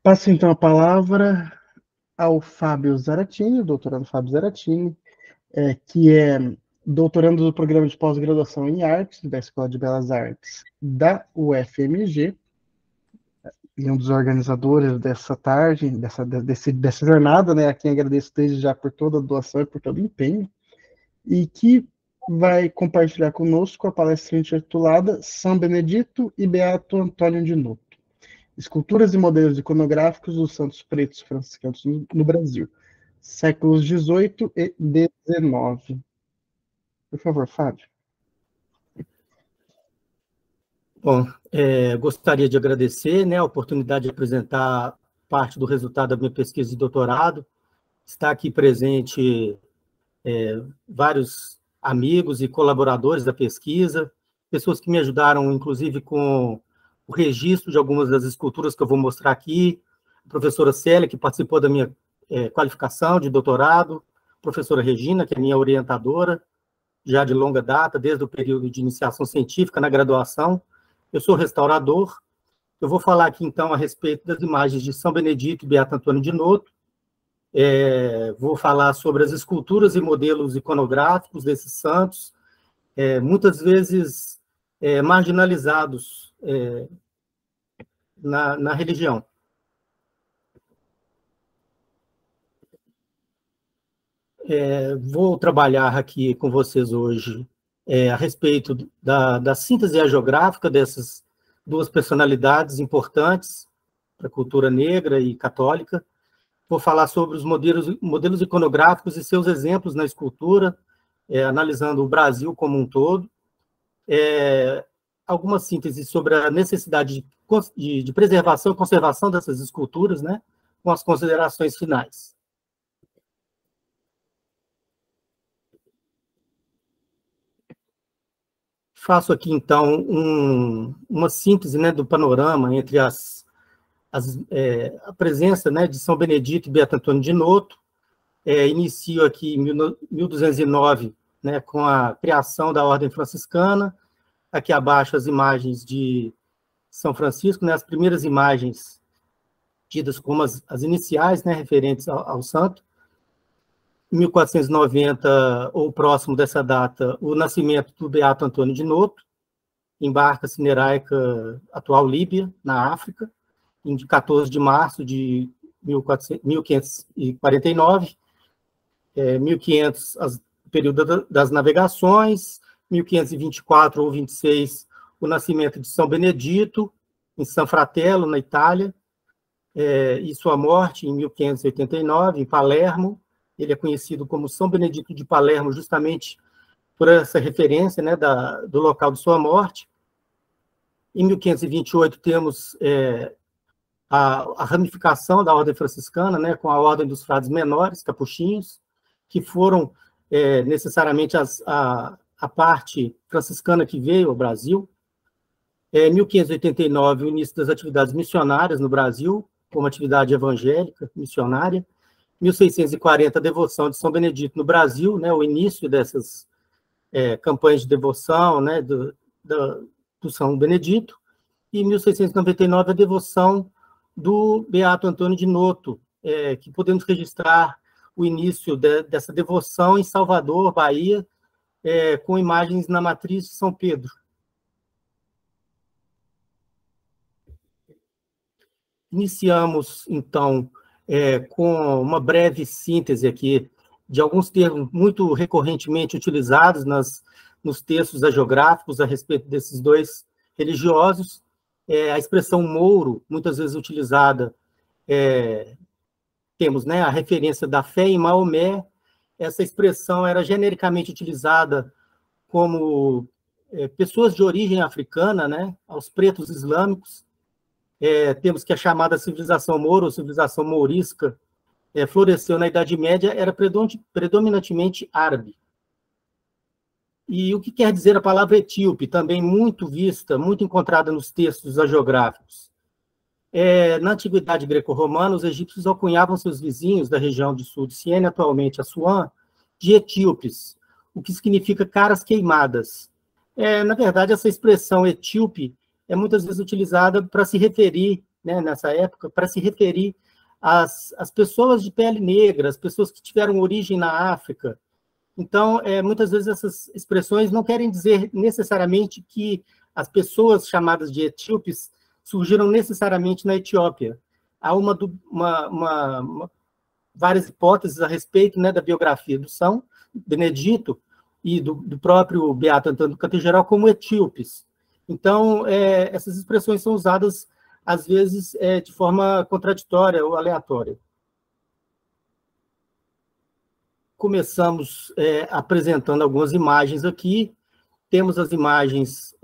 Passo então a palavra ao Fábio Zaratini, o doutorando Fábio Zaratini, que é doutorando do programa de pós-graduação em artes da Escola de Belas Artes da UFMG, e um dos organizadores dessa tarde, dessa jornada, né, a quem agradeço desde já por toda a doação e por todo o empenho, e que vai compartilhar conosco a palestra intitulada São Benedito e Beato Antônio de Noto, Esculturas e Modelos Iconográficos dos Santos Pretos Franciscanos no Brasil, séculos XVIII e XIX. Por favor, Fábio. Bom, gostaria de agradecer, né, a oportunidade de apresentar parte do resultado da minha pesquisa de doutorado. Está aqui presente vários amigos e colaboradores da pesquisa, pessoas que me ajudaram, inclusive, com o registro de algumas das esculturas que eu vou mostrar aqui, a professora Célia, que participou da minha qualificação de doutorado, a professora Regina, que é minha orientadora, já de longa data, desde o período de iniciação científica na graduação. Eu sou restaurador. Eu vou falar aqui, então, a respeito das imagens de São Benedito e Beato Antônio de Noto. Vou falar sobre as esculturas e modelos iconográficos desses santos, muitas vezes marginalizados na religião. Vou trabalhar aqui com vocês hoje a respeito da síntese hagiográfica dessas duas personalidades importantes para a cultura negra e católica. Vou falar sobre os modelos iconográficos e seus exemplos na escultura, analisando o Brasil como um todo. Alguma síntese sobre a necessidade de preservação e conservação dessas esculturas, né, com as considerações finais. Faço aqui, então, uma síntese, né, do panorama entre a presença, né, de São Benedito e Beato Antônio de Noto. Inicio aqui em 1209, né, com a criação da Ordem Franciscana. Aqui abaixo as imagens de São Francisco, né, as primeiras imagens tidas como as iniciais, né, referentes ao santo. Em 1490, ou próximo dessa data, o nascimento do Beato Antônio de Noto, em Barca Cineraica, atual Líbia, na África, em 14 de março de 1549, 1500, o período das navegações, 1524 ou 26, o nascimento de São Benedito, em San Fratello, na Itália, e sua morte em 1589, em Palermo. Ele é conhecido como São Benedito de Palermo, justamente por essa referência, né, do local de sua morte. Em 1528, temos a ramificação da Ordem Franciscana, né, com a Ordem dos Frades Menores, capuchinhos, que foram necessariamente a parte franciscana que veio ao Brasil. Em 1589, o início das atividades missionárias no Brasil, como atividade evangélica missionária. 1640, a devoção de São Benedito no Brasil, né, o início dessas campanhas de devoção, né, do São Benedito. E em 1699, a devoção do Beato Antônio de Noto, que podemos registrar o início dessa devoção em Salvador, Bahia, com imagens na matriz de São Pedro. Iniciamos, então, com uma breve síntese aqui de alguns termos muito recorrentemente utilizados nos textos hagiográficos a respeito desses dois religiosos. A expressão mouro, muitas vezes utilizada, temos, né, a referência da fé em Maomé. Essa expressão era genericamente utilizada como pessoas de origem africana, né, aos pretos islâmicos. Temos que a chamada civilização moura, ou civilização mourisca, floresceu na Idade Média, era predominantemente árabe. E o que quer dizer a palavra etíope, também muito vista, muito encontrada nos textos hagiográficos? Na Antiguidade Greco-Romana, os egípcios alcunhavam seus vizinhos da região de sul de Siena, atualmente Assuã, de etíopes, o que significa caras queimadas. Na verdade, essa expressão etíope é muitas vezes utilizada para se referir né, nessa época, para se referir às pessoas de pele negra, as pessoas que tiveram origem na África. Então, muitas vezes essas expressões não querem dizer necessariamente que as pessoas chamadas de etíopes surgiram necessariamente na Etiópia. Há várias hipóteses a respeito, né, da biografia do São Benedito e do próprio Beato Antônio do Canto Geral como etíopes. Então, essas expressões são usadas, às vezes, de forma contraditória ou aleatória. Começamos apresentando algumas imagens aqui. Temos as imagens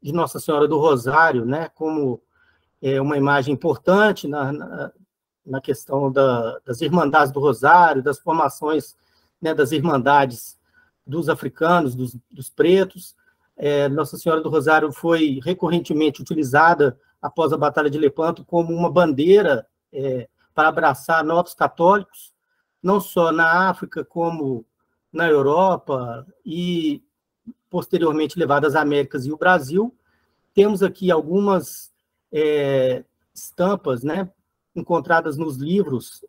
de Nossa Senhora do Rosário, né, como uma imagem importante na questão das Irmandades do Rosário, das formações, né, das Irmandades dos africanos, dos pretos. Nossa Senhora do Rosário foi recorrentemente utilizada após a Batalha de Lepanto como uma bandeira para abraçar novos católicos, não só na África, como na Europa e, posteriormente, levada às Américas e o Brasil. Temos aqui algumas estampas, né, encontradas nos livros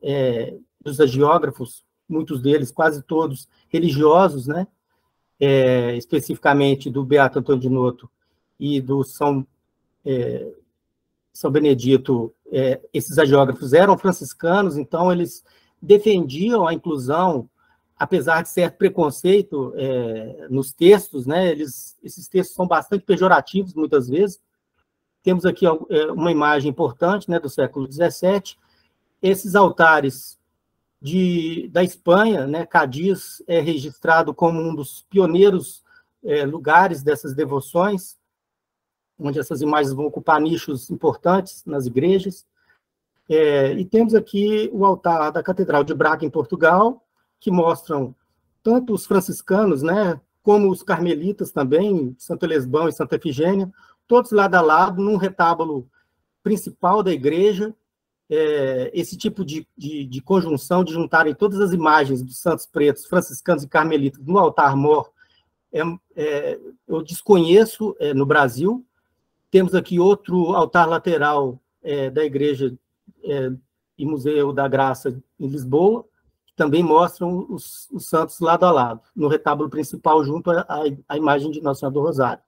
dos hagiógrafos, muitos deles, quase todos, religiosos, né, especificamente do Beato Antônio de Noto e do São Benedito. Esses hagiógrafos eram franciscanos, então eles defendiam a inclusão, apesar de certo preconceito nos textos, né, esses textos são bastante pejorativos, muitas vezes. Temos aqui uma imagem importante, né, do século XVII. Esses altares da Espanha, né, Cádiz é registrado como um dos pioneiros lugares dessas devoções, onde essas imagens vão ocupar nichos importantes nas igrejas. E temos aqui o altar da Catedral de Braga, em Portugal, que mostram tanto os franciscanos, né, como os carmelitas também, Santo Elesbão e Santa Efigênia, todos lado a lado, num retábulo principal da igreja. Esse tipo de conjunção, de juntarem todas as imagens dos santos pretos, franciscanos e carmelitas no altar-mor, eu desconheço no Brasil. Temos aqui outro altar lateral da igreja e Museu da Graça, em Lisboa, que também mostram os santos lado a lado, no retábulo principal, junto à imagem de Nossa Senhora do Rosário.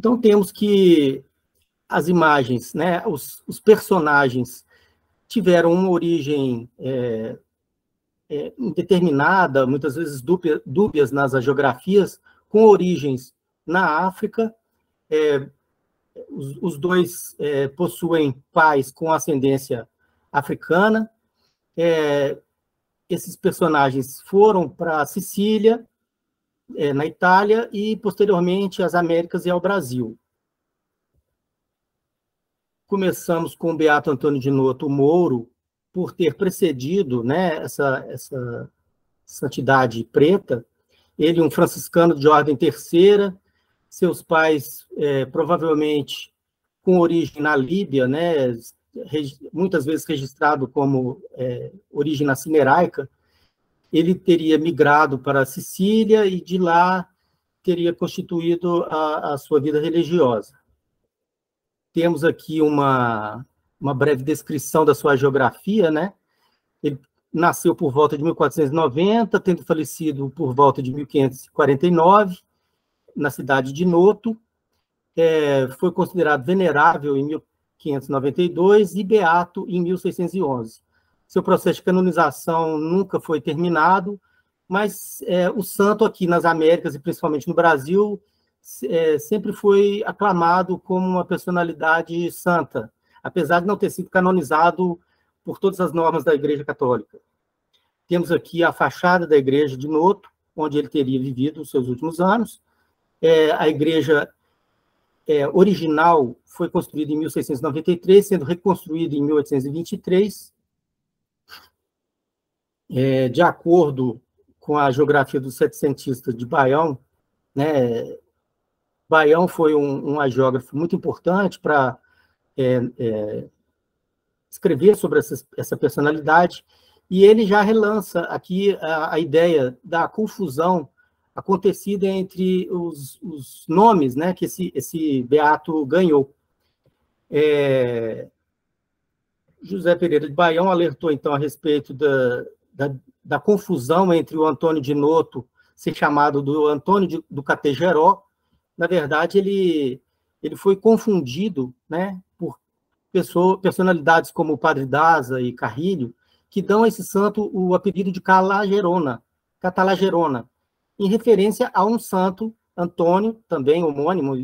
Então, temos que as imagens, né, os personagens tiveram uma origem indeterminada, muitas vezes dúbias nas hagiografias, com origens na África. Os dois possuem pais com ascendência africana. Esses personagens foram para a Sicília, na Itália, e, posteriormente, às Américas e ao Brasil. Começamos com o Beato Antônio de Noto Mouro, por ter precedido, né, essa santidade preta. Ele, um franciscano de ordem terceira, seus pais, provavelmente, com origem na Líbia, né, muitas vezes registrado como origem na Cimeraica. Ele teria migrado para a Sicília e, de lá, teria constituído a sua vida religiosa. Temos aqui uma breve descrição da sua geografia, né? Ele nasceu por volta de 1490, tendo falecido por volta de 1549, na cidade de Noto. Foi considerado venerável em 1592 e beato em 1611. Seu processo de canonização nunca foi terminado, mas o santo aqui nas Américas, e principalmente no Brasil, sempre foi aclamado como uma personalidade santa, apesar de não ter sido canonizado por todas as normas da Igreja Católica. Temos aqui a fachada da igreja de Noto, onde ele teria vivido os seus últimos anos. A igreja original foi construída em 1693, sendo reconstruída em 1823. De acordo com a geografia dos setecentistas de Baião, né, Baião foi um hagiógrafo muito importante para escrever sobre essa personalidade, e ele já relança aqui a ideia da confusão acontecida entre os nomes, né, que esse beato ganhou. José Pereira de Baião alertou, então, a respeito da confusão entre o Antônio de Noto ser chamado do Antônio do Categeró. Na verdade, ele foi confundido, né, por personalidades como o Padre Daza e Carrilho, que dão a esse santo o apelido de Catalagerona, em referência a um santo, Antônio, também homônimo,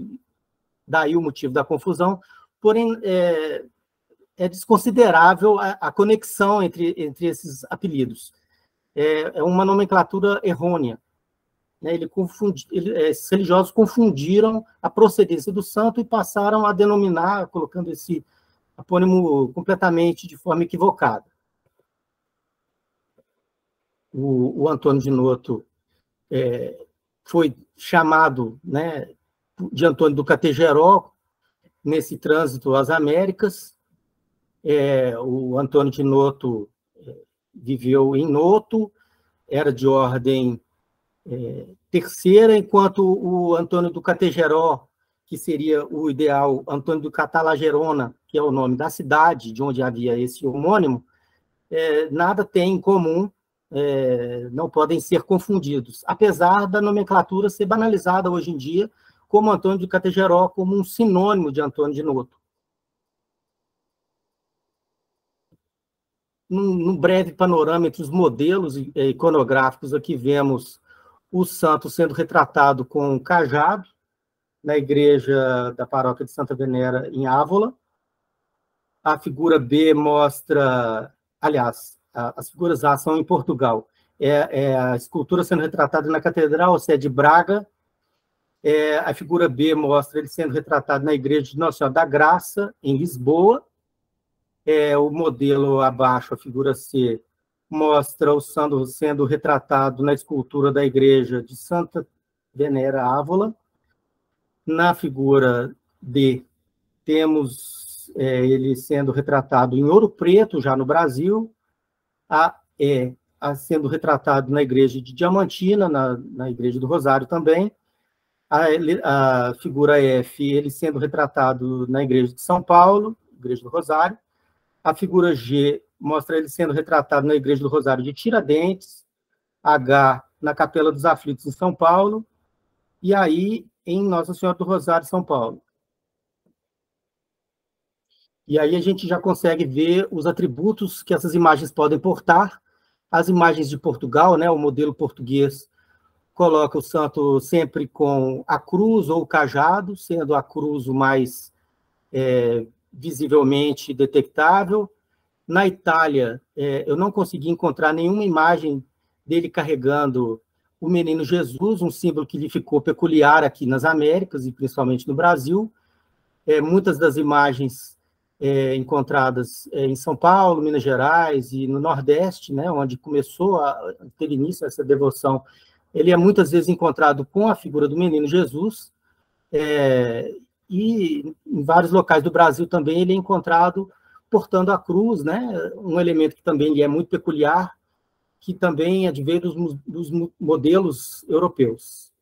daí o motivo da confusão, porém é desconsiderável a conexão entre esses apelidos. É uma nomenclatura errônea. Né? Esses religiosos confundiram a procedência do santo e passaram a denominar, colocando esse apônimo completamente de forma equivocada. O Antônio de Noto foi chamado, né, de Antônio do Categeró nesse trânsito às Américas. O Antônio de Noto viveu em Noto, era de ordem terceira, enquanto o Antônio do Categeró, que seria o ideal, Antônio do Catalagerona, que é o nome da cidade de onde havia esse homônimo, nada tem em comum, não podem ser confundidos, apesar da nomenclatura ser banalizada hoje em dia, como Antônio do Categeró, como um sinônimo de Antônio de Noto. Num breve panorama entre os modelos iconográficos, aqui vemos o santo sendo retratado com um cajado, na igreja da paróquia de Santa Venera, em Ávola. A figura B mostra, aliás, as figuras A são em Portugal. A escultura sendo retratada na Catedral Sé de Braga. A figura B mostra ele sendo retratado na igreja de Nossa Senhora da Graça, em Lisboa. O modelo abaixo, a figura C, mostra o santo sendo retratado na escultura da igreja de Santa Venera, Ávola. Na figura D, temos ele sendo retratado em Ouro Preto, já no Brasil. Sendo retratado na igreja de Diamantina, na igreja do Rosário também. A figura F, ele sendo retratado na igreja de São Paulo, igreja do Rosário. A figura G mostra ele sendo retratado na igreja do Rosário de Tiradentes. H, na Capela dos Aflitos, em São Paulo. E aí, em Nossa Senhora do Rosário, São Paulo. E aí a gente já consegue ver os atributos que essas imagens podem portar. As imagens de Portugal, né, o modelo português, coloca o santo sempre com a cruz ou o cajado, sendo a cruz o mais visivelmente detectável. Na Itália, eu não consegui encontrar nenhuma imagem dele carregando o menino Jesus, um símbolo que lhe ficou peculiar aqui nas Américas, e principalmente no Brasil. Muitas das imagens encontradas em São Paulo, Minas Gerais e no Nordeste, né, onde começou a ter início essa devoção, ele é muitas vezes encontrado com a figura do menino Jesus, e em vários locais do Brasil também ele é encontrado portando a cruz, né, um elemento que também lhe é muito peculiar, que também advém dos modelos europeus.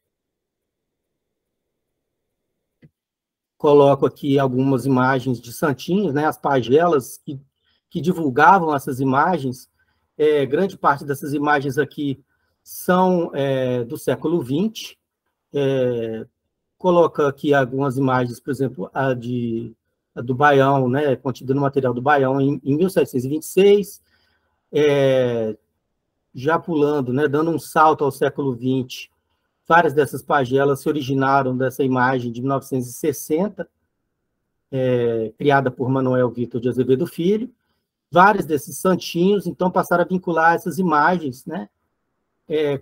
Coloco aqui algumas imagens de santinhos, né, as pagelas que divulgavam essas imagens. Grande parte dessas imagens aqui são do século XX. Coloca aqui algumas imagens, por exemplo, a do Baião, né, contida no material do Baião, em 1726, já pulando, né, dando um salto ao século XX. Várias dessas pagelas se originaram dessa imagem de 1960, criada por Manuel Vitor de Azevedo Filho. Vários desses santinhos, então, passaram a vincular essas imagens, né,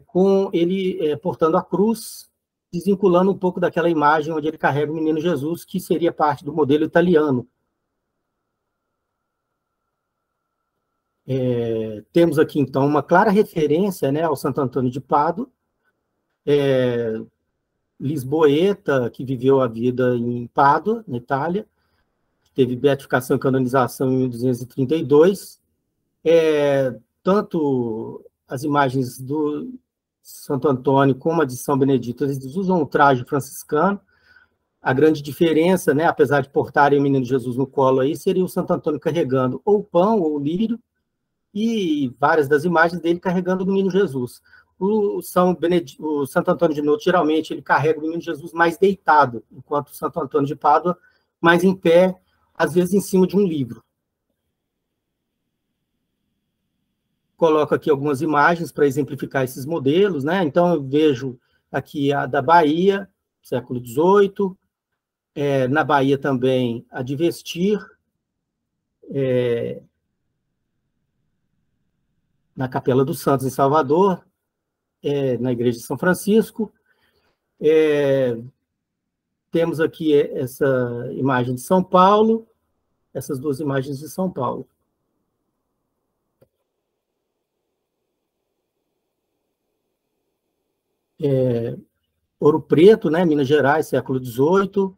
com ele portando a cruz, desvinculando um pouco daquela imagem onde ele carrega o menino Jesus, que seria parte do modelo italiano. Temos aqui, então, uma clara referência, né, ao Santo Antônio de Pádua, lisboeta, que viveu a vida em Pádua, na Itália, teve beatificação e canonização em 1232. Tanto as imagens Santo Antônio como a de São Benedito, eles usam o traje franciscano. A grande diferença, né, apesar de portarem o menino Jesus no colo aí, seria o Santo Antônio carregando ou pão ou lírio, e várias das imagens dele carregando o menino Jesus. O Santo Antônio de Noto, geralmente, ele carrega o menino Jesus mais deitado, enquanto o Santo Antônio de Pádua mais em pé, às vezes em cima de um livro. Coloco aqui algumas imagens para exemplificar esses modelos, né? Então, eu vejo aqui a da Bahia, século XVIII, na Bahia também a de Vestir, na Capela dos Santos, em Salvador, na Igreja de São Francisco. Temos aqui essa imagem de São Paulo, essas duas imagens de São Paulo. Ouro Preto, né, Minas Gerais, século XVIII,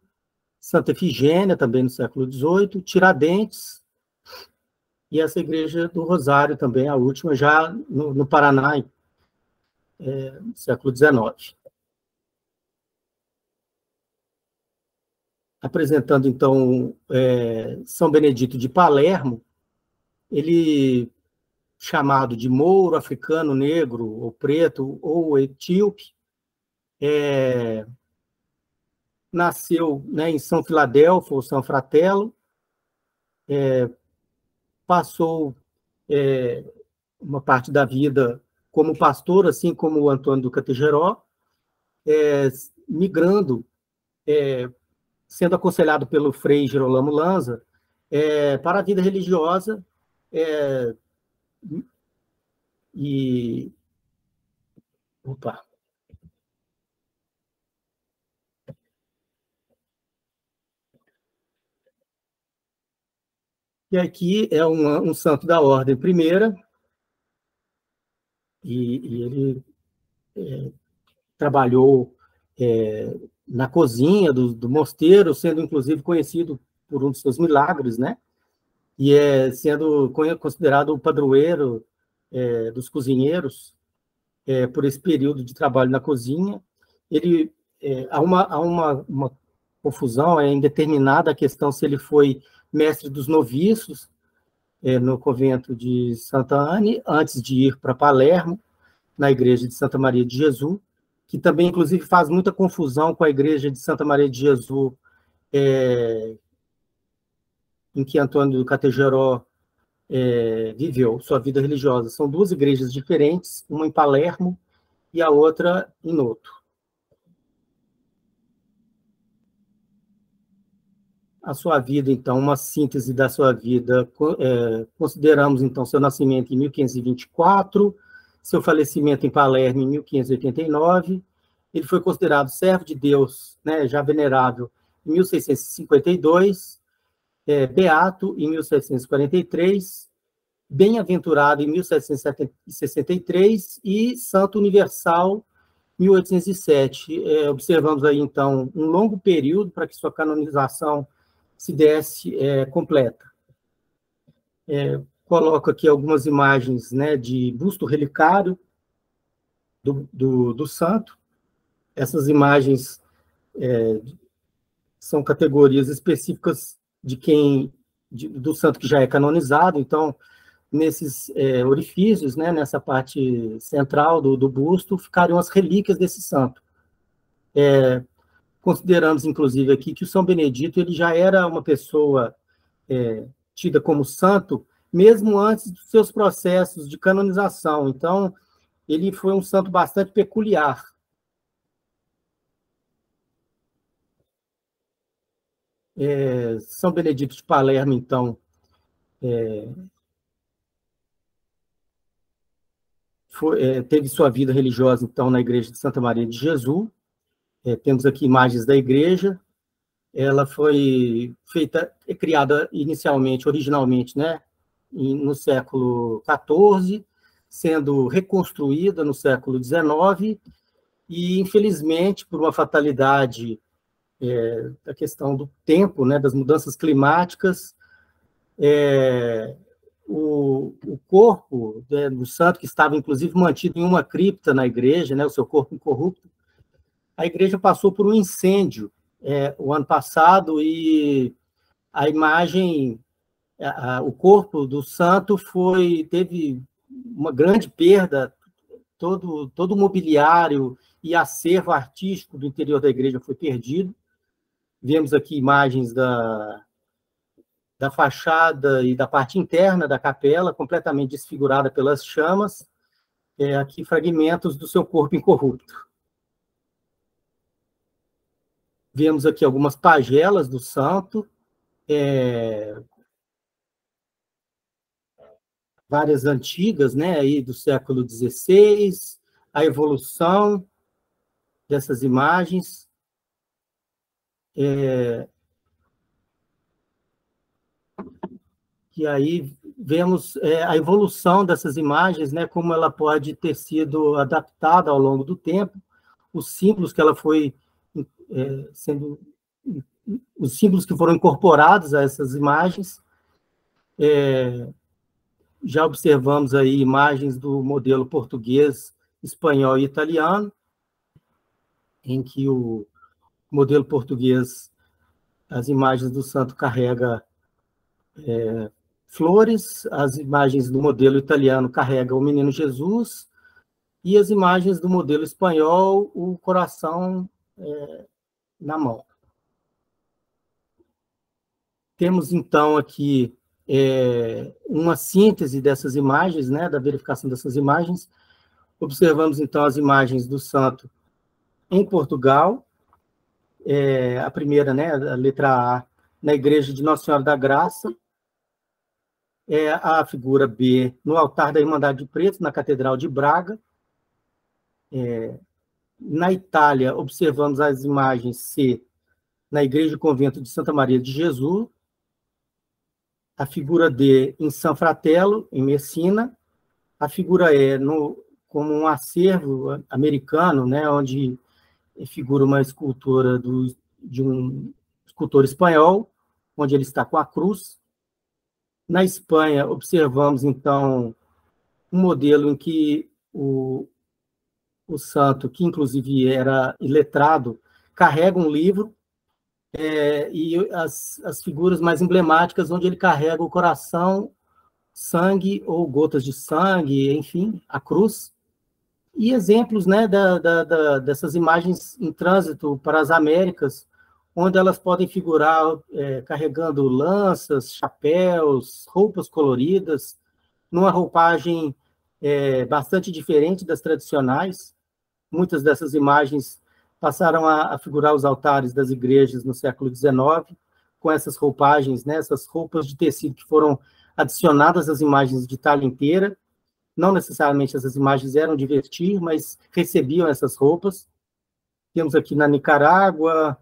Santa Efigênia, também no século XVIII, Tiradentes, e essa Igreja do Rosário também, a última, já no Paraná, no século XIX. Apresentando, então, São Benedito de Palermo, ele, chamado de mouro, africano, negro, ou preto, ou etíope, nasceu, né, em São Filadelfo, ou São Fratello, passou uma parte da vida como pastor, assim como o Antônio do Categeró, migrando, sendo aconselhado pelo Frei Girolamo Lanza, para a vida religiosa, e... Opa! E aqui é um santo da Ordem Primeira, e ele trabalhou na cozinha do mosteiro, sendo inclusive conhecido por um dos seus milagres, né? E sendo considerado o padroeiro dos cozinheiros por esse período de trabalho na cozinha. Ele há uma confusão indeterminada a questão se ele foi mestre dos noviços no convento de Santa Anne, antes de ir para Palermo, na igreja de Santa Maria de Jesus, que também, inclusive, faz muita confusão com a igreja de Santa Maria de Jesus, em que Antônio do Categeró viveu sua vida religiosa. São duas igrejas diferentes, uma em Palermo e a outra em Noto. A sua vida, então, uma síntese da sua vida. Consideramos, então, seu nascimento em 1524, seu falecimento em Palermo em 1589. Ele foi considerado servo de Deus, né, já venerável, em 1652, beato em 1743, bem-aventurado em 1763 e santo universal em 1807. Observamos aí, então, um longo período para que sua canonização se desse completa. Coloco aqui algumas imagens, né, de busto relicário do santo. Essas imagens são categorias específicas do santo que já é canonizado. Então, nesses orifícios, né, nessa parte central do busto, ficariam as relíquias desse santo. Consideramos, inclusive, aqui que o São Benedito ele já era uma pessoa tida como santo, mesmo antes dos seus processos de canonização. Então, ele foi um santo bastante peculiar. São Benedito de Palermo, então, teve sua vida religiosa, então, na igreja de Santa Maria de Jesus. Temos aqui imagens da igreja. Ela foi criada inicialmente, originalmente, né, no século XIV, sendo reconstruída no século XIX, e, infelizmente, por uma fatalidade da questão do tempo, né, das mudanças climáticas, o corpo, né, do santo, que estava, inclusive, mantido em uma cripta na igreja, né, o seu corpo incorrupto, a igreja passou por um incêndio o ano passado, e a imagem, o corpo do santo teve uma grande perda, todo o mobiliário e acervo artístico do interior da igreja foi perdido. Vemos aqui imagens da fachada e da parte interna da capela, completamente desfigurada pelas chamas, aqui fragmentos do seu corpo incorrupto. Vemos aqui algumas pagelas do santo, várias antigas, né, aí do século XVI, a evolução dessas imagens. E aí vemos a evolução dessas imagens, né, como ela pode ter sido adaptada ao longo do tempo, os símbolos que ela foi os símbolos que foram incorporados a essas imagens. Já observamos aí imagens do modelo português, espanhol e italiano, em que o modelo português, as imagens do santo carrega flores, as imagens do modelo italiano carregam o menino Jesus, e as imagens do modelo espanhol, o coração na mão. Temos, então, aqui uma síntese dessas imagens, né, da verificação dessas imagens. Observamos, então, as imagens do santo em Portugal, a primeira, né, a letra A, na igreja de Nossa Senhora da Graça, a figura B no altar da Irmandade de Preto, na Catedral de Braga. Na Itália, observamos as imagens C na Igreja e Convento de Santa Maria de Jesus, a figura D em São Fratello, em Messina, a figura E como um acervo americano, né, onde figura uma escultura de um escultor espanhol, onde ele está com a cruz. Na Espanha, observamos, então, um modelo em que o santo, que inclusive era iletrado, carrega um livro, e as figuras mais emblemáticas, onde ele carrega o coração, sangue ou gotas de sangue, enfim, a cruz. E exemplos, né, dessas imagens em trânsito para as Américas, onde elas podem figurar carregando lanças, chapéus, roupas coloridas, numa roupagem bastante diferente das tradicionais. Muitas dessas imagens passaram a figurar os altares das igrejas no século XIX, com essas roupagens, né, essas roupas de tecido que foram adicionadas às imagens de talha inteira. Não necessariamente essas imagens eram de vestir, mas recebiam essas roupas. Temos aqui na Nicarágua,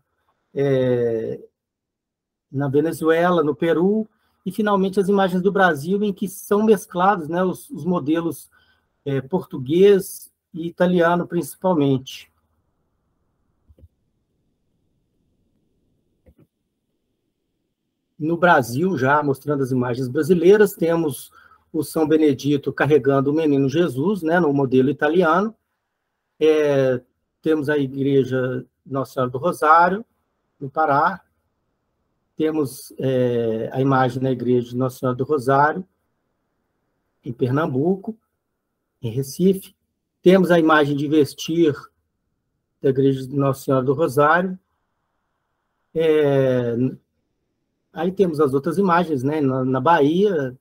na Venezuela, no Peru, e, finalmente, as imagens do Brasil, em que são mesclados, né, os modelos português e italiano, principalmente. No Brasil, já mostrando as imagens brasileiras, temos o São Benedito carregando o menino Jesus, né, no modelo italiano. Temos a igreja Nossa Senhora do Rosário, no Pará. Temos a imagem na igreja de Nossa Senhora do Rosário, em Pernambuco, em Recife. Temos a imagem de vestir da igreja de Nossa Senhora do Rosário. Aí temos as outras imagens, né, na Bahia,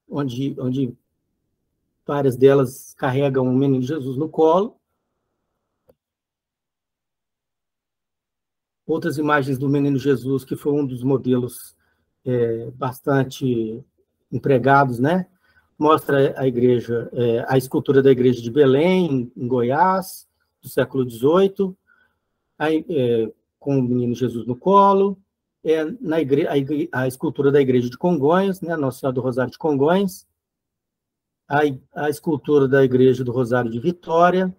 onde várias delas carregam o menino Jesus no colo. Outras imagens do menino Jesus, que foi um dos modelos bastante empregados, né? Mostra a igreja, a escultura da igreja de Belém, em Goiás, do século XVIII, com o menino Jesus no colo. A escultura da igreja de Congonhas, né? Nossa Senhora do Rosário de Congonhas. A escultura da igreja do Rosário de Vitória.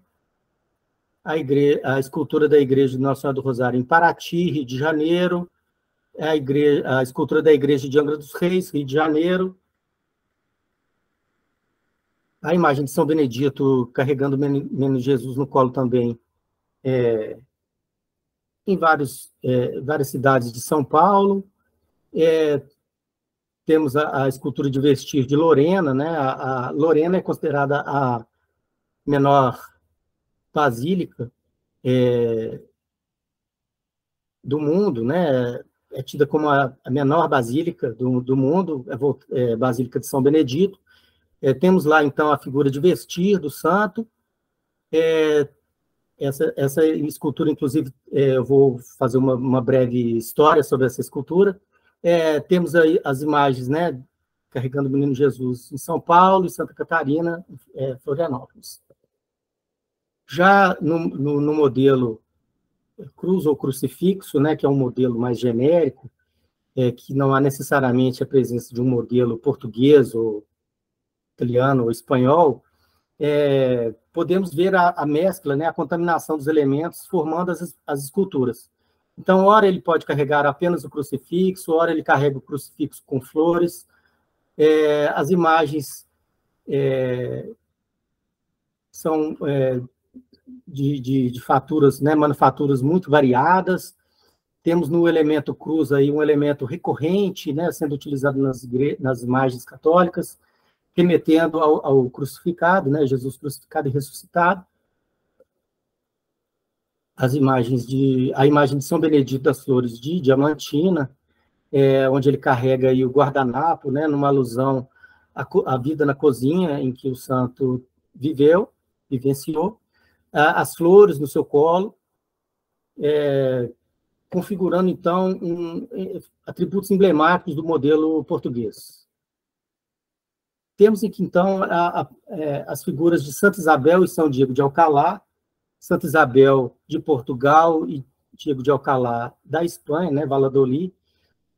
A escultura da igreja de Nossa Senhora do Rosário em Paraty, Rio de Janeiro. A escultura da igreja de Angra dos Reis, Rio de Janeiro. A imagem de São Benedito carregando o Menino Jesus no colo também, em várias cidades de São Paulo. Temos a escultura de vestir de Lorena, né? A Lorena é considerada a menor basílica do mundo, né? É tida como a menor basílica do mundo, a Basílica de São Benedito. Temos lá, então, a figura de vestir do santo. Essa escultura, inclusive, eu vou fazer uma breve história sobre essa escultura. Temos aí as imagens, né, carregando o Menino Jesus em São Paulo e Santa Catarina, Florianópolis. Já no modelo cruz ou crucifixo, né, que é um modelo mais genérico, que não há necessariamente a presença de um modelo português ou italiano ou espanhol, podemos ver a mescla, né, a contaminação dos elementos formando as esculturas. Então, ora ele pode carregar apenas o crucifixo, ora ele carrega o crucifixo com flores. As imagens são de faturas, né, manufaturas muito variadas. Temos no elemento cruz aí um elemento recorrente, né, sendo utilizado nas imagens católicas, remetendo ao crucificado, né, Jesus crucificado e ressuscitado. A imagem de São Benedito das Flores de Diamantina, onde ele carrega aí o guardanapo, né, numa alusão à vida na cozinha em que o santo vivenciou, as flores no seu colo, configurando, então, atributos emblemáticos do modelo português. Temos aqui, então, as figuras de Santa Isabel e São Diego de Alcalá, Santa Isabel de Portugal e Diego de Alcalá da Espanha, né, Valladolid.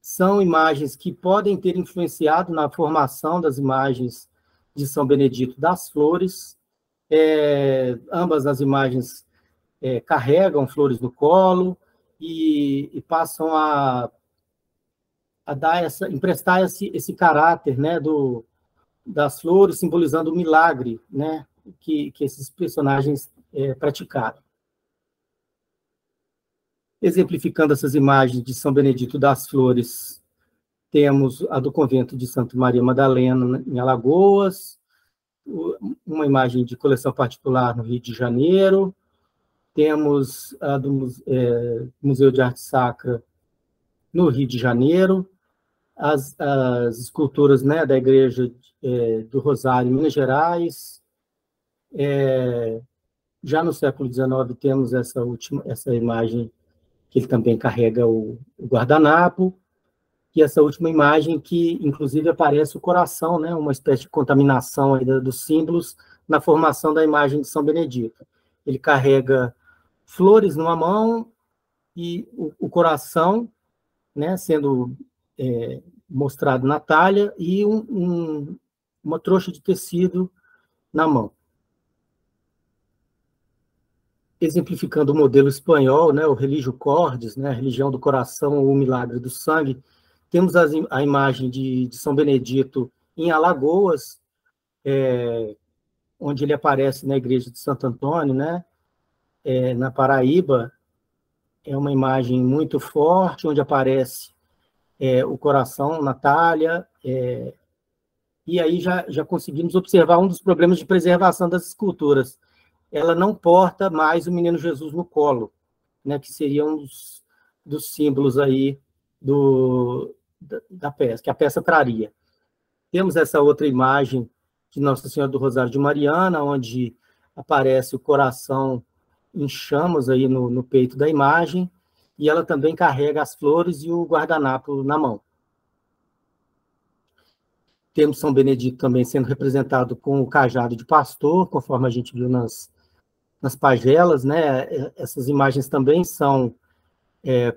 São imagens que podem ter influenciado na formação das imagens de São Benedito das Flores. Ambas as imagens carregam flores no colo e passam a dar emprestar esse caráter, né, das flores, simbolizando o milagre, né, que esses personagens praticaram. Exemplificando essas imagens de São Benedito das Flores, temos a do convento de Santa Maria Madalena, em Alagoas, uma imagem de coleção particular no Rio de Janeiro, temos a do Museu de Arte Sacra no Rio de Janeiro, as esculturas, né, da Igreja do Rosário, em Minas Gerais. Já no século XIX temos essa imagem que ele também carrega o guardanapo, e essa última imagem que, inclusive, aparece o coração, né, uma espécie de contaminação aí dos símbolos na formação da imagem de São Benedito. Ele carrega flores numa mão e o coração, né, sendo mostrado na talha, e uma trouxa de tecido na mão. Exemplificando o modelo espanhol, né, o Religio Cordis, né, a religião do coração ou o milagre do sangue, temos a imagem de São Benedito em Alagoas, onde ele aparece na igreja de Santo Antônio, né, na Paraíba. É uma imagem muito forte, onde aparece o coração na talha, e aí já conseguimos observar um dos problemas de preservação das esculturas. Ela não porta mais o Menino Jesus no colo, né, que seria um dos símbolos aí da peça, que a peça traria. Temos essa outra imagem de Nossa Senhora do Rosário de Mariana, onde aparece o coração em chamas aí no peito da imagem, e ela também carrega as flores e o guardanapo na mão. Temos São Benedito também sendo representado com o cajado de pastor, conforme a gente viu nas pagelas, né? Essas imagens também são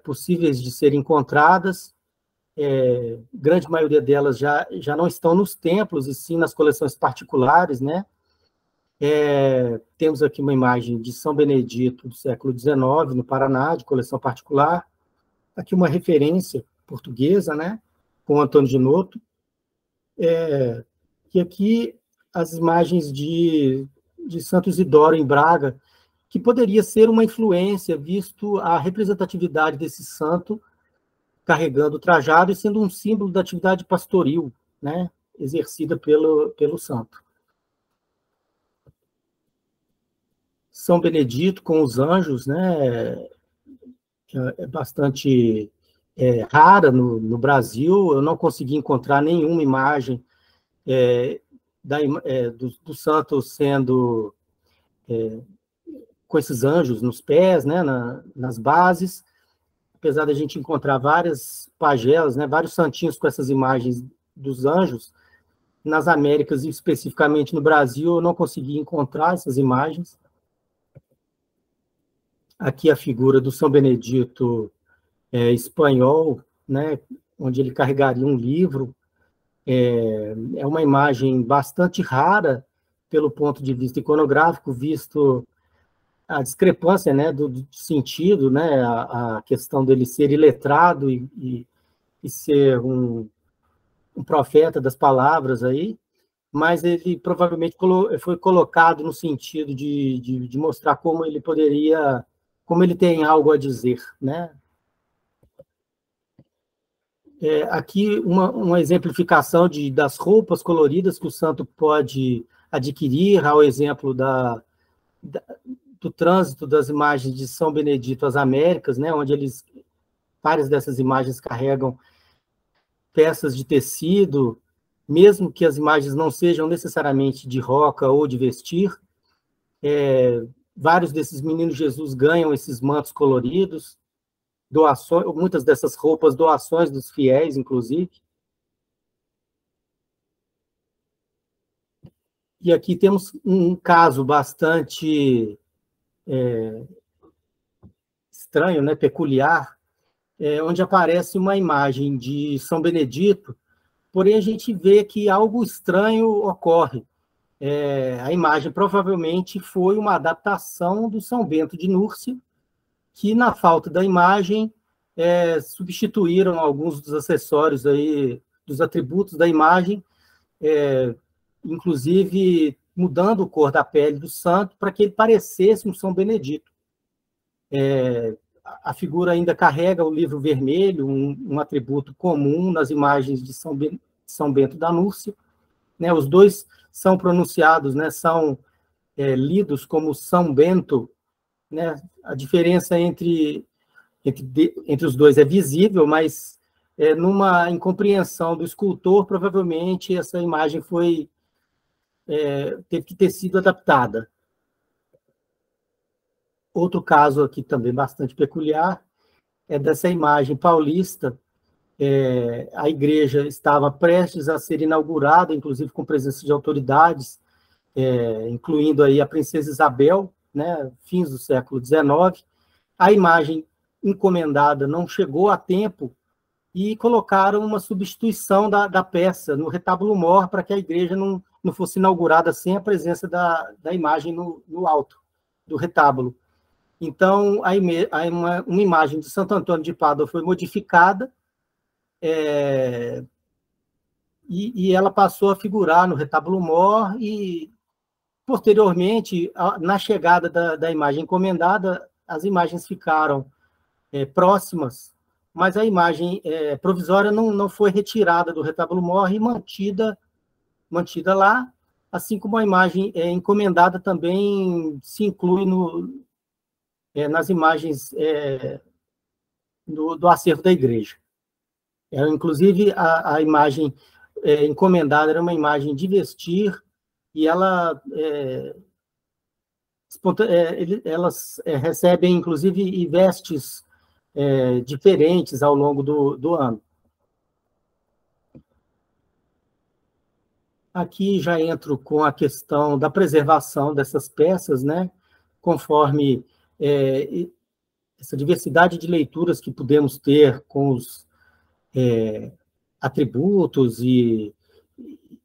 possíveis de serem encontradas. Grande maioria delas já não estão nos templos, e sim nas coleções particulares, né? Temos aqui uma imagem de São Benedito do século XIX, no Paraná, de coleção particular. Aqui uma referência portuguesa, né? Com Antônio de Noto. E aqui as imagens de Santo Isidoro em Braga, que poderia ser uma influência, visto a representatividade desse santo carregando o trajado e sendo um símbolo da atividade pastoril, né, exercida pelo santo. São Benedito com os anjos, né, é bastante rara no Brasil. Eu não consegui encontrar nenhuma imagem do santo sendo com esses anjos nos pés, né, nas bases, apesar da gente encontrar várias pagelas, né, vários santinhos com essas imagens dos anjos. Nas Américas, e especificamente no Brasil, eu não consegui encontrar essas imagens. Aqui a figura do São Benedito espanhol, né, onde ele carregaria um livro. É uma imagem bastante rara pelo ponto de vista iconográfico, visto a discrepância, né, do sentido, né, a questão dele ser iletrado e ser um profeta das palavras aí, mas ele provavelmente foi colocado no sentido de mostrar como ele poderia, como ele tem algo a dizer, né? Aqui uma exemplificação das roupas coloridas que o santo pode adquirir, ao exemplo do trânsito das imagens de São Benedito às Américas, né, onde várias dessas imagens carregam peças de tecido, mesmo que as imagens não sejam necessariamente de roca ou de vestir. Vários desses meninos Jesus ganham esses mantos coloridos, doações, muitas dessas roupas, doações dos fiéis, inclusive. E aqui temos um caso bastante estranho, né, peculiar, onde aparece uma imagem de São Benedito, porém a gente vê que algo estranho ocorre. A imagem provavelmente foi uma adaptação do São Bento de Núrcia, que, na falta da imagem, substituíram alguns dos acessórios, aí, dos atributos da imagem, inclusive mudando a cor da pele do santo para que ele parecesse um São Benedito. A figura ainda carrega o livro vermelho, um atributo comum nas imagens de São Bento da Núrcia, né? Os dois são pronunciados, né? São lidos como São Bento, né? A diferença entre os dois é visível, mas numa incompreensão do escultor, provavelmente essa imagem teve que ter sido adaptada. Outro caso aqui também bastante peculiar é dessa imagem paulista. A igreja estava prestes a ser inaugurada, inclusive com presença de autoridades, incluindo aí a princesa Isabel, né, fins do século XIX. A imagem encomendada não chegou a tempo e colocaram uma substituição da peça no retábulo-mor para que a igreja não fosse inaugurada sem a presença da imagem no alto do retábulo. Então, uma imagem de Santo Antônio de Pádua foi modificada e ela passou a figurar no retábulo-mor e, posteriormente, na chegada da imagem encomendada, as imagens ficaram próximas, mas a imagem provisória não foi retirada do retábulo-mor e mantida lá, assim como a imagem encomendada também se inclui nas imagens do acervo da igreja. Inclusive, a imagem encomendada era uma imagem de vestir, e elas recebem, inclusive, vestes diferentes ao longo do ano. Aqui já entro com a questão da preservação dessas peças, né? Conforme essa diversidade de leituras que podemos ter com os atributos e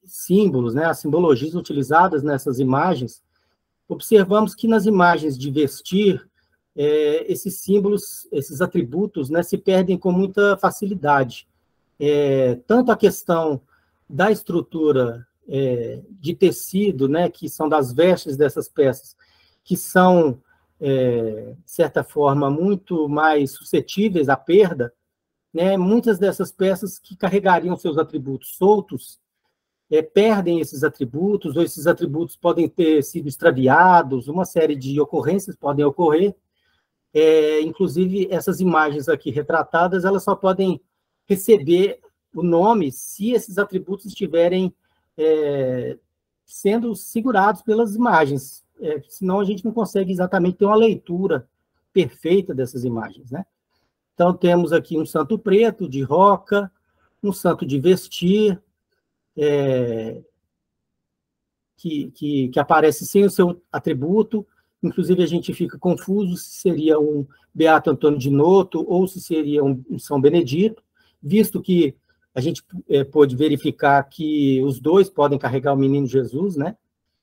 símbolos, né, as simbologias utilizadas nessas imagens, observamos que nas imagens de vestir, esses símbolos, esses atributos, né, se perdem com muita facilidade. Tanto a questão da estrutura de tecido, né, que são das vestes dessas peças, que são, de certa forma, muito mais suscetíveis à perda, né, muitas dessas peças que carregariam seus atributos soltos, perdem esses atributos, ou esses atributos podem ter sido extraviados, uma série de ocorrências podem ocorrer. Inclusive, essas imagens aqui retratadas, elas só podem receber o nome se esses atributos estiverem sendo segurados pelas imagens, senão a gente não consegue exatamente ter uma leitura perfeita dessas imagens, né? Então, temos aqui um santo preto, de roca, um santo de vestir, que aparece sem o seu atributo. Inclusive, a gente fica confuso se seria um Beato Antônio de Noto ou se seria um São Benedito, visto que a gente pôde verificar que os dois podem carregar o menino Jesus, né?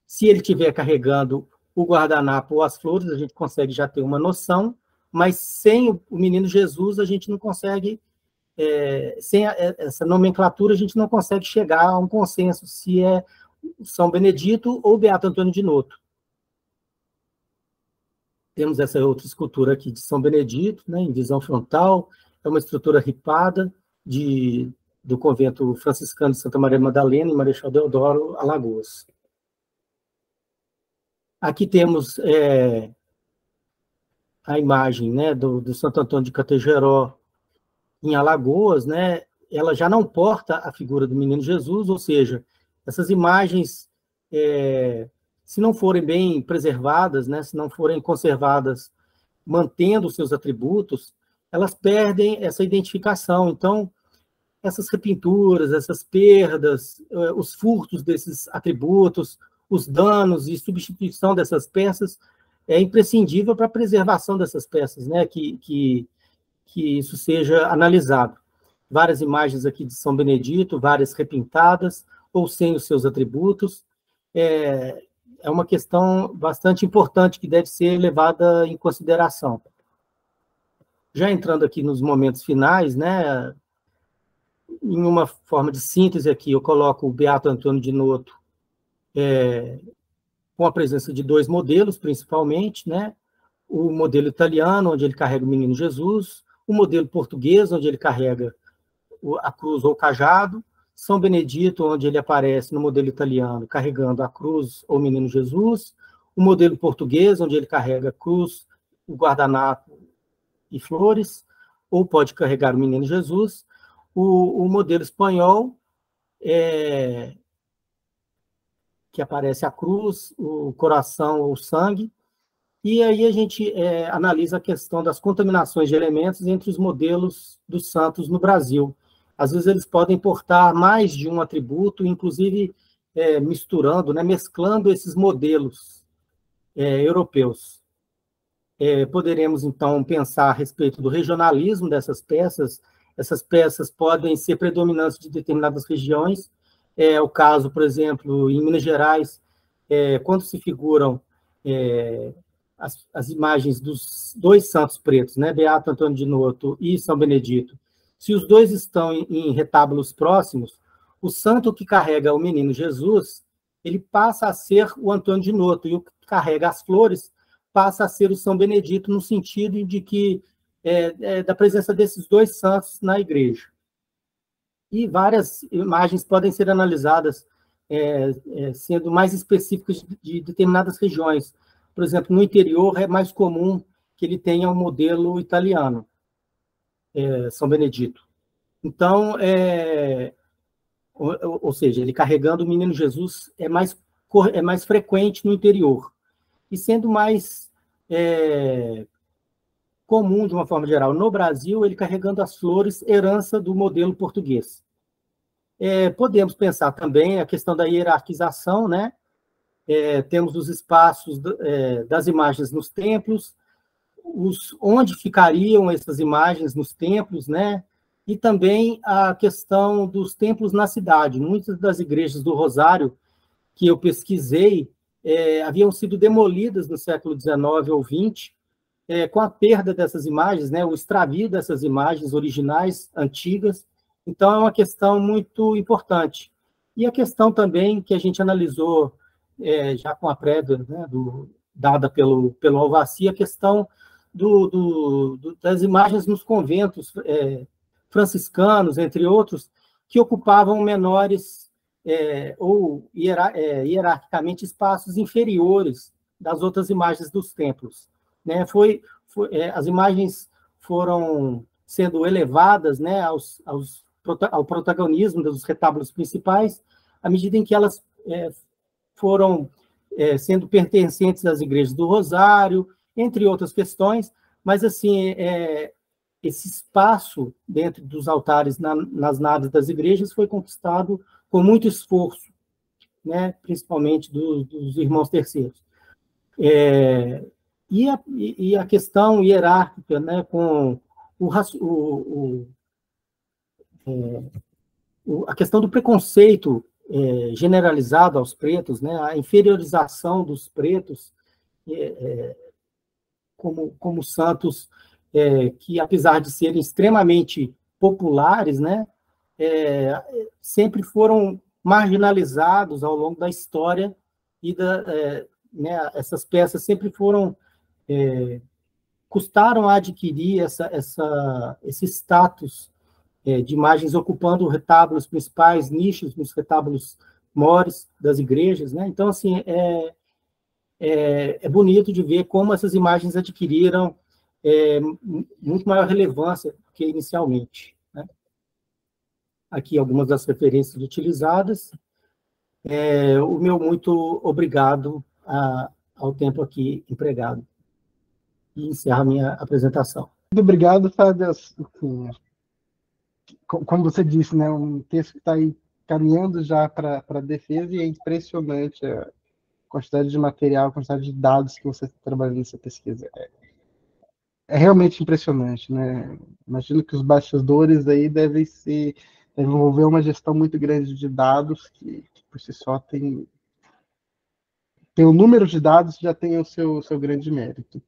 Se ele estiver carregando o guardanapo ou as flores, a gente consegue já ter uma noção, mas sem o menino Jesus, a gente não consegue, sem essa nomenclatura, a gente não consegue chegar a um consenso se é São Benedito ou Beato Antônio de Noto. Temos essa outra escultura aqui de São Benedito, né, em visão frontal, é uma estrutura ripada do convento franciscano de Santa Maria Madalena, em Marechal Deodoro, Alagoas. Aqui temos a imagem, né, do Santo Antônio de Categeró, em Alagoas, né, ela já não porta a figura do menino Jesus, ou seja, essas imagens, se não forem bem preservadas, né, se não forem conservadas, mantendo os seus atributos, elas perdem essa identificação. Então, essas repinturas, essas perdas, os furtos desses atributos, os danos e substituição dessas peças, é imprescindível para a preservação dessas peças, né, que isso seja analisado. Várias imagens aqui de São Benedito, várias repintadas, ou sem os seus atributos. É uma questão bastante importante que deve ser levada em consideração. Já entrando aqui nos momentos finais, né, em uma forma de síntese aqui, eu coloco o Beato Antônio de Noto com a presença de dois modelos, principalmente, né, o modelo italiano, onde ele carrega o menino Jesus, o modelo português, onde ele carrega a cruz ou o cajado, São Benedito, onde ele aparece no modelo italiano, carregando a cruz ou o menino Jesus, o modelo português, onde ele carrega a cruz, o guardanapo e flores, ou pode carregar o menino Jesus, o modelo espanhol, que aparece a cruz, o coração ou o sangue, e aí a gente analisa a questão das contaminações de elementos entre os modelos dos santos no Brasil. Às vezes eles podem portar mais de um atributo, inclusive misturando, né, mesclando esses modelos europeus. Poderemos, então, pensar a respeito do regionalismo dessas peças. Essas peças podem ser predominantes de determinadas regiões. É o caso, por exemplo, em Minas Gerais, quando se figuram as imagens dos dois santos pretos, né, Beato Antônio de Noto e São Benedito, se os dois estão em retábulos próximos, o santo que carrega o menino Jesus, ele passa a ser o Antônio de Noto, e o que carrega as flores passa a ser o São Benedito, no sentido de que da presença desses dois santos na igreja. E várias imagens podem ser analisadas sendo mais específicas de determinadas regiões. Por exemplo, no interior é mais comum que ele tenha um modelo italiano, São Benedito. Então, ou seja, ele carregando o menino Jesus é mais frequente no interior. E sendo mais comum, de uma forma geral, no Brasil, ele carregando as flores, herança do modelo português. Podemos pensar também a questão da hierarquização, né? Temos os espaços das imagens nos templos, onde ficariam essas imagens nos templos, né? E também a questão dos templos na cidade. Muitas das igrejas do Rosário que eu pesquisei haviam sido demolidas no século XIX ou XX, com a perda dessas imagens, né? O extravio dessas imagens originais, antigas. Então, é uma questão muito importante. E a questão também que a gente analisou, já com a prévia, né, dada pelo Alvaci, a questão das imagens nos conventos franciscanos, entre outros, que ocupavam menores ou hierarquicamente espaços inferiores das outras imagens dos templos. Né? As imagens foram sendo elevadas, né, ao protagonismo dos retábulos principais, à medida em que elas foram sendo pertencentes às igrejas do Rosário, entre outras questões, mas, assim, esse espaço dentro dos altares nas naves das igrejas foi conquistado com muito esforço, né, principalmente dos irmãos terceiros. E a questão hierárquica, né, com a questão do preconceito generalizado aos pretos, né, a inferiorização dos pretos como santos que, apesar de serem extremamente populares, né, sempre foram marginalizados ao longo da história e né, essas peças sempre custaram a adquirir esse status de imagens ocupando retábulos principais, nichos nos retábulos mores das igrejas, né? Então, assim, é bonito de ver como essas imagens adquiriram muito maior relevância do que inicialmente, né? Aqui algumas das referências utilizadas. O meu muito obrigado ao tempo aqui empregado. E encerro a minha apresentação. Muito obrigado, Fábio. Assim, como você disse, né, um texto que está aí caminhando já para a defesa, e é impressionante a quantidade de material, a quantidade de dados que você está trabalhando nessa pesquisa. É realmente impressionante, né? Imagino que os bastidores aí devem envolver uma gestão muito grande de dados, que por si só tem o número de dados, já tem o seu grande mérito.